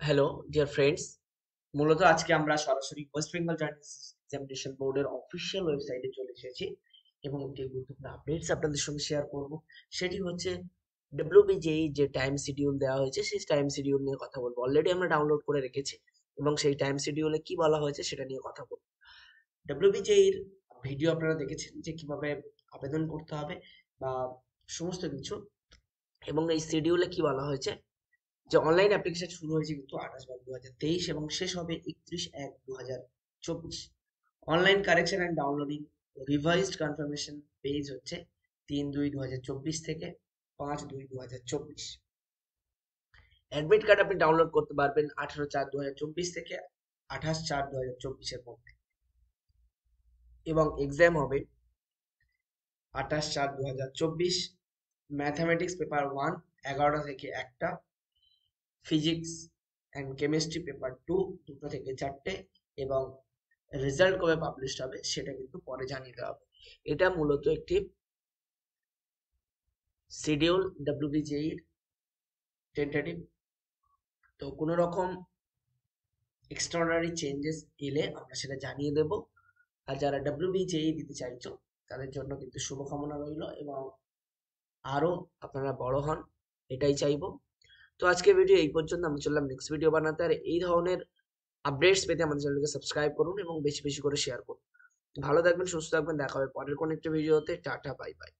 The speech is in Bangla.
হ্যালো ডিয়ার ফ্রেন্ডস, মূলত আজকে আমরা সরাসরি ওয়েস্ট বেঙ্গল জার্নালিস্ট এক্সামিনেশন বোর্ডের অফিসিয়াল ওয়েবসাইটে চলে এসেছি এবং একটি গুরুত্বপূর্ণ আপডেটস আপনাদের সঙ্গে শেয়ার করব। সেটি হচ্ছে ডব্লিউবিজেই যে টাইম শিডিউল দেওয়া হয়েছে সেই টাইম শিডিউল নিয়ে কথা বলবো। অলরেডি আমরা ডাউনলোড করে রেখেছি এবং সেই টাইম শিডিউলে কি বলা হয়েছে সেটা নিয়ে কথা বলবো। ডব্লিউবিজেই এর ভিডিও আপনারা দেখেছেন যে কিভাবে আবেদন করতে হবে বা সমস্ত কিছু, এবং এই শিডিউলে কি বলা হয়েছে যে অনলাইন অ্যাপ্লিকেশন শুরু হয়েছে কিন্তু 28/5/2023 এবং শেষ হবে 31/1/2024। Online correction and downloading revised confirmation page হচ্ছে 3/2/2024 থেকে 5/2/2024। অ্যাডমিট কার্ড আপনি ডাউনলোড করতে পারবেন 18/4/2024 থেকে 28/4/2024 মধ্যে, এবং এক্সাম হবে 28/4/2024। ম্যাথামেটিক্স পেপার 1 11টা থেকে 1টা, ফিজিক্স অ্যান্ড কেমিস্ট্রি পেপার 2 2টো থেকে 4টে, এবং রেজাল্ট কবে পাবলিশ হবে সেটা কিন্তু পরে জানিয়ে দেওয়া হবে। এটা মূলত একটি শিডিউল ডব্লিউবিজেই টেন্টেটিভ। তো কোনো রকম এক্সট্রাঅর্ডিনারি চেঞ্জেস এলে আমরা সেটা জানিয়ে দেব। আর যারা ডব্লিউবিজেই দিতে চাইছো তাদের জন্য কিন্তু শুভকামনা রইল এবং আরো আপনারা বড় হন, এটাই চাইবো। তো আজকের ভিডিও এই পর্যন্ত, আমি চললাম নেক্সট ভিডিও বানাতে। আর এই ধরনের আপডেটস পেতে আমাদের চ্যানেলকে সাবস্ক্রাইব করুন এবং বেশি বেশি করে শেয়ার করুন। ভালো থাকবেন, সুস্থ থাকবেন, দেখা হবে পরের কোনো একটা ভিডিওতে। Tata, bye bye.